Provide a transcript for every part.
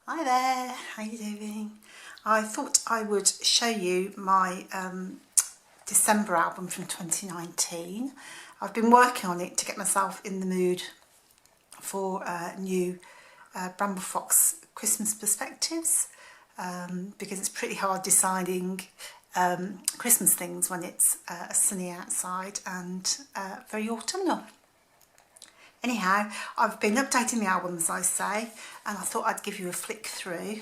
Hi there, how you doing? I thought I would show you my December album from 2019. I've been working on it to get myself in the mood for new Bramble Fox Christmas Perspectives because it's pretty hard deciding Christmas things when it's sunny outside and very autumnal. Anyhow, I've been updating the album, as I say, and I thought I'd give you a flick through.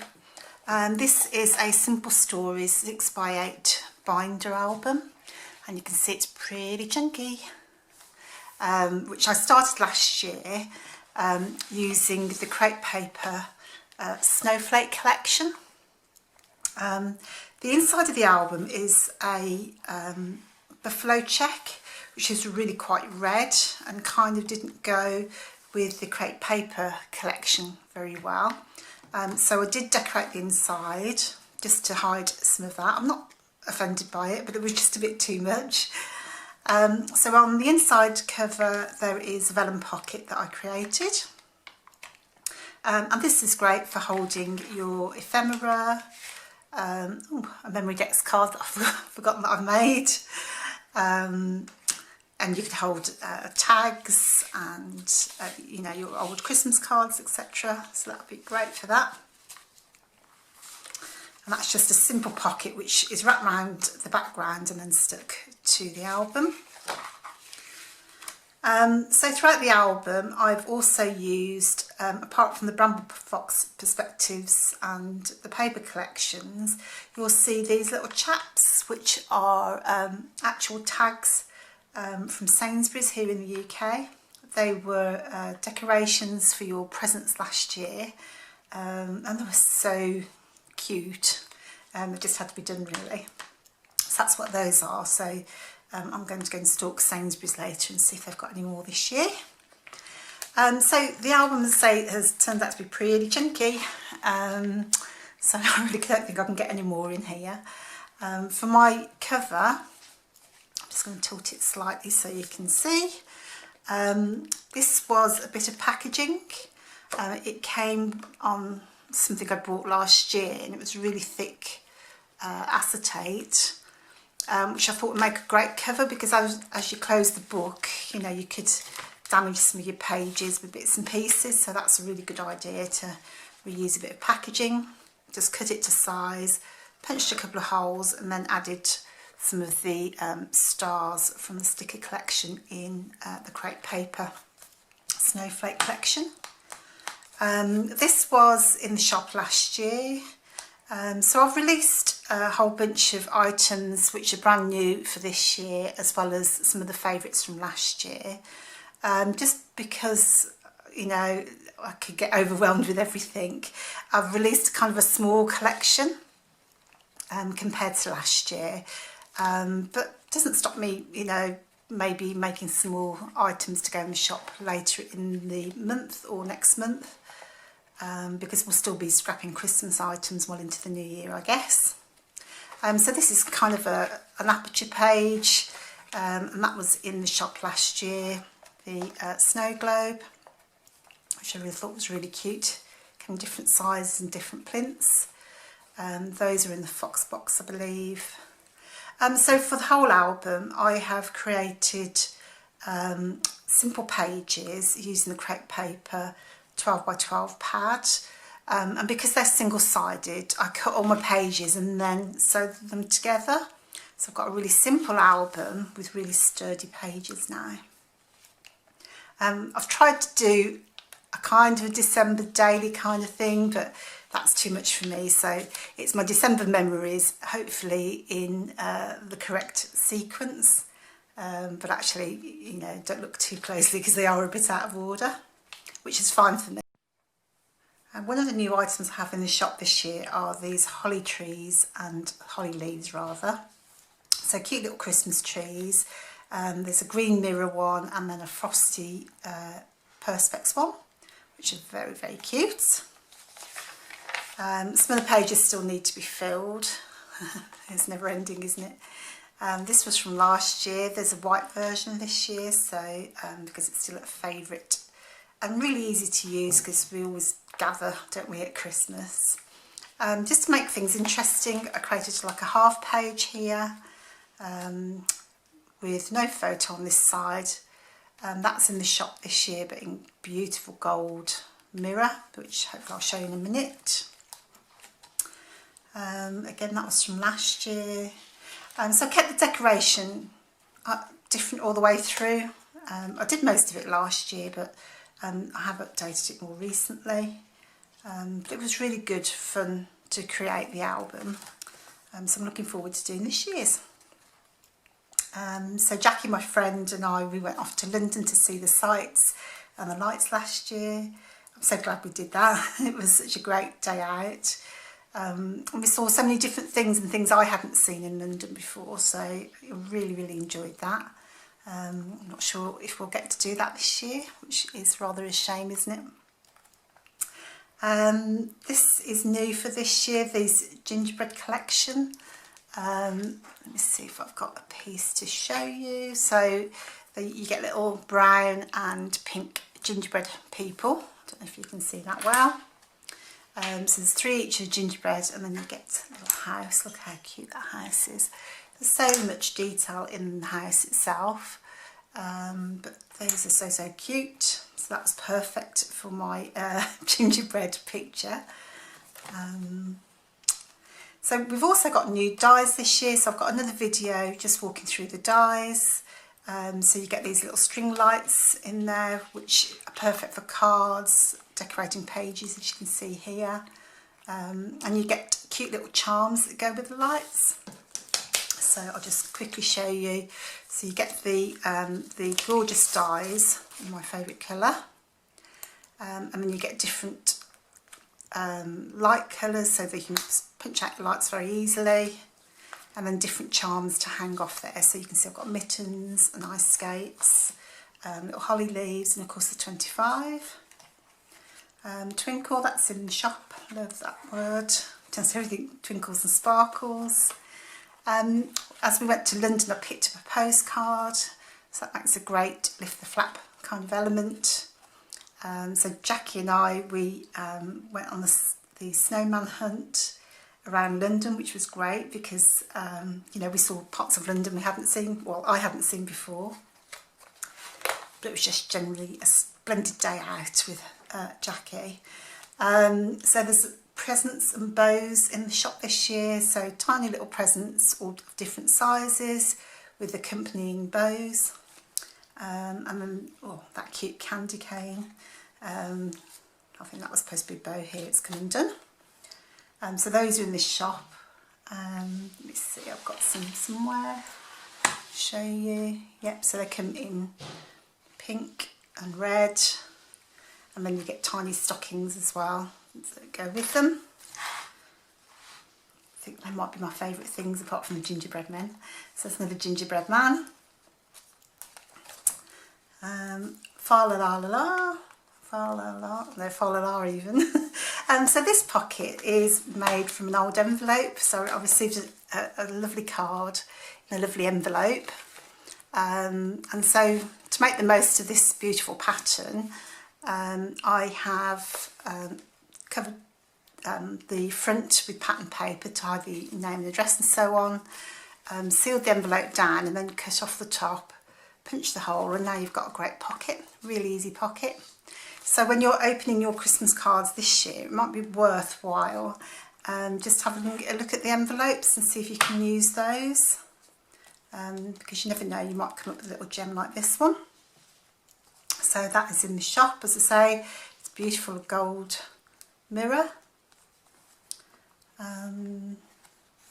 This is a Simple Stories 6x8 binder album, and you can see it's pretty chunky, which I started last year using the Crate Paper Snowkflake collection. The inside of the album is a buffalo check, which is really quite red and kind of didn't go with the Crate Paper collection very well. So I did decorate the inside just to hide some of that. I'm not offended by it, but it was just a bit too much. So on the inside cover there is a vellum pocket that I created. And this is great for holding your ephemera, a memory dex card that I've forgotten that I've made. And you could hold tags and you know, your old Christmas cards, etc. So that would be great for that. And that's just a simple pocket which is wrapped around the background and then stuck to the album. So throughout the album I've also used, apart from the Bramble Fox Perspectives and the paper collections, you'll see these little chaps which are actual tags from Sainsbury's here in the UK. They were decorations for your presents last year, and they were so cute. They just had to be done really. So that's what those are. So I'm going to go and stalk Sainsbury's later and see if they've got any more this year. So the album, as I say, has turned out to be pretty chunky. So I really don't think I can get any more in here. For my cover, just going to tilt it slightly so you can see. This was a bit of packaging. It came on something I bought last year and it was really thick acetate, which I thought would make a great cover because as you close the book, you know, you could damage some of your pages with bits and pieces, so that's a really good idea to reuse a bit of packaging. Just cut it to size, punched a couple of holes and then added some of the stars from the sticker collection in the Crate Paper Snowkflake collection. This was in the shop last year. So I've released a whole bunch of items which are brand new for this year, as well as some of the favourites from last year. Just because, you know, I could get overwhelmed with everything. I've released kind of a small collection compared to last year. But doesn't stop me, you know, maybe making some more items to go in the shop later in the month or next month, because we'll still be scrapping Christmas items well into the new year, I guess. So this is kind of an aperture page, and that was in the shop last year. The snow globe, which I really thought was really cute, came in different sizes and different plinths. Those are in the Fox box, I believe. So for the whole album I have created simple pages using the Crate Paper 12x12 pad, and because they're single-sided I cut all my pages and then sewed them together. So I've got a really simple album with really sturdy pages now. I've tried to do a kind of a December daily kind of thing, but that's too much for me, so it's my December memories, hopefully in the correct sequence, but actually, you know, don't look too closely because they are a bit out of order, which is fine for me. And one of the new items I have in the shop this year are these holly trees, and holly leaves rather. So cute little Christmas trees. There's a green mirror one and then a frosty Perspex one, which are very, very cute. Some of the pages still need to be filled. It's never ending, isn't it? This was from last year. There's a white version this year, so because it's still a favourite and really easy to use because we always gather, don't we, at Christmas? Just to make things interesting, I created like a half page here with no photo on this side. That's in the shop this year, but in beautiful gold mirror, which hopefully I'll show you in a minute. Again, that was from last year. So I kept the decoration different all the way through. I did most of it last year, but I have updated it more recently. But it was really good fun to create the album. So I'm looking forward to doing this year's. So Jackie, my friend, and I, we went off to London to see the sights and the lights last year. I'm so glad we did that. It was such a great day out. And we saw so many different things and things I hadn't seen in London before, so I really, really enjoyed that. I'm not sure if we'll get to do that this year, which is rather a shame, isn't it? This is new for this year, these gingerbread collection. Let me see if I've got a piece to show you. So you get little brown and pink gingerbread people. I don't know if you can see that well. So there's 3 each of gingerbread, and then you get a little house. Look how cute that house is. There's so much detail in the house itself, but those are so cute. So that's perfect for my gingerbread picture. So we've also got new dies this year, so I've got another video just walking through the dies. So you get these little string lights in there, which are perfect for cards, decorating pages, as you can see here. And you get cute little charms that go with the lights. So I'll just quickly show you. So you get the gorgeous dies in my favourite colour. And then you get different light colours so that you can punch out the lights very easily. And then different charms to hang off there. So you can see I've got mittens and ice skates, little holly leaves, and of course the 25. Twinkle, that's in the shop. Love that word. Tells everything twinkles and sparkles. As we went to London, I picked up a postcard. So that makes a great lift the flap kind of element. So Jackie and I, we went on the snowman hunt around London, which was great because you know, we saw parts of London we hadn't seen, well, I hadn't seen before, but it was just generally a splendid day out with Jackie. So there's presents and bows in the shop this year, so tiny little presents, all of different sizes with accompanying bows, and then that cute candy cane. I think that was supposed to be a bow here, it's come undone. So those are in this shop. Let me see, I've got some somewhere. Show you. Yep, so they come in pink and red, and then you get tiny stockings as well that go with them. I think they might be my favourite things apart from the gingerbread men. So there's another gingerbread man. Fa la la la la. Fa la la. No, fa la la even. So this pocket is made from an old envelope. So I received a lovely card in a lovely envelope. And so to make the most of this beautiful pattern, I have covered the front with pattern paper to hide the name and address and so on, sealed the envelope down and then cut off the top, punched the hole, and now you've got a great pocket, really easy pocket. So when you're opening your Christmas cards this year, it might be worthwhile just having a look at the envelopes and see if you can use those, because you never know, you might come up with a little gem like this one. So that is in the shop, as I say. It's a beautiful gold mirror.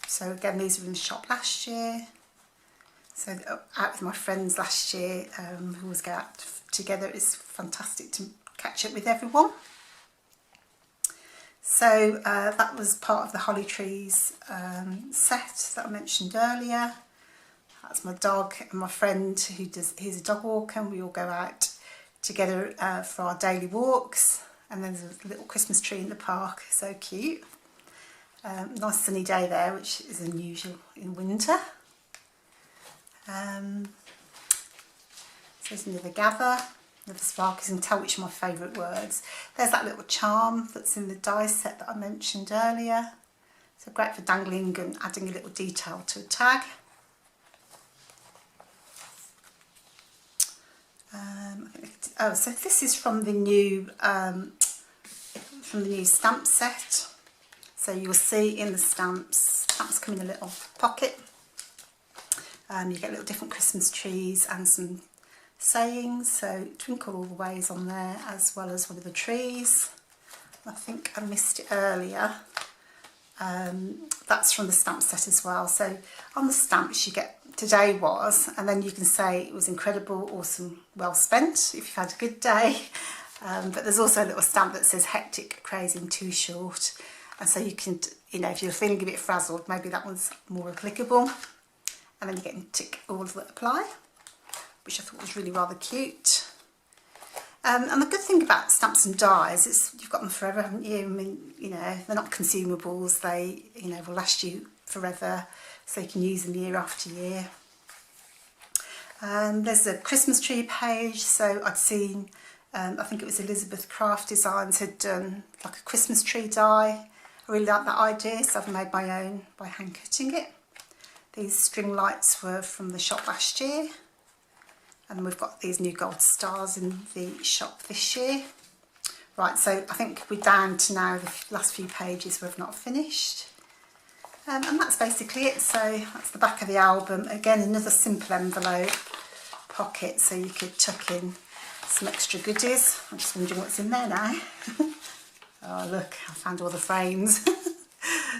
So again, these were in the shop last year. So out with my friends last year, we always go out together. It's fantastic to catch up with everyone. So that was part of the Holly Trees set that I mentioned earlier. That's my dog and my friend he's a dog walker, and we all go out together for our daily walks. And then there's a little Christmas tree in the park, so cute. Nice sunny day there, which is unusual in winter. So there's another gather. of the sparkles. You can tell which are my favourite words. There's that little charm that's in the die set that I mentioned earlier. So great for dangling and adding a little detail to a tag. So this is from the new stamp set. So you'll see in the stamps come in a little pocket. You get little different Christmas trees and some sayings. So Twinkle All the Way is on there, as well as one of the trees. I think I missed it earlier. That's from the stamp set as well. So on the stamps you get today was, and then you can say it was incredible, awesome, well spent if you've had a good day. But there's also a little stamp that says hectic, crazy and too short. And so you can, if you're feeling a bit frazzled, maybe that one's more applicable. And then you get to tick all that apply, which I thought was really rather cute. And the good thing about stamps and dies is you've got them forever, haven't you? I mean, they're not consumables. They, will last you forever, so you can use them year after year. There's a Christmas tree page. So I'd seen, I think it was Elizabeth Craft Designs had done like a Christmas tree die. I really like that idea, so I've made my own by hand cutting it. These string lights were from the shop last year. And we've got these new gold stars in the shop this year. Right, so I think we're down to now the last few pages we've not finished. And that's basically it. So that's the back of the album. Again, another simple envelope pocket, so you could tuck in some extra goodies. I'm just wondering what's in there now. Oh look, I found all the frames.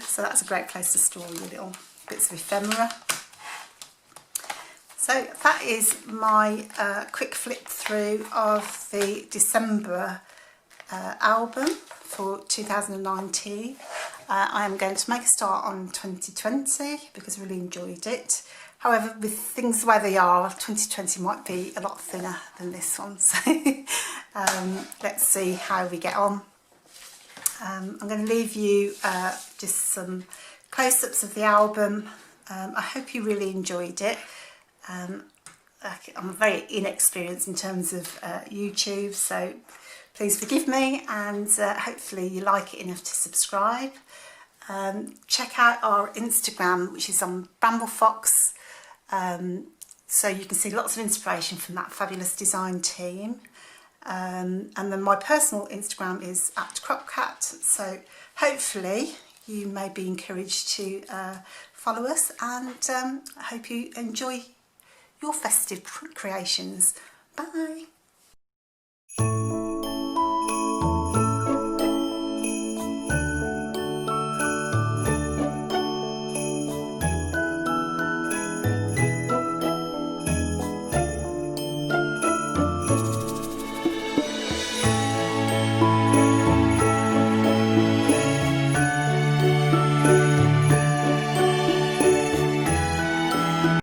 So that's a great place to store your little bits of ephemera. So that is my quick flip through of the December album for 2019. I am going to make a start on 2020 because I really enjoyed it. However, with things the way they are, 2020 might be a lot thinner than this one. So let's see how we get on. I'm going to leave you just some close-ups of the album. I hope you really enjoyed it. I'm very inexperienced in terms of YouTube, so please forgive me, and hopefully you like it enough to subscribe. Check out our Instagram, which is on Bramble Fox, so you can see lots of inspiration from that fabulous design team. And then my personal Instagram is @cropcat, so hopefully you may be encouraged to follow us, and I hope you enjoy your festive creations. Bye.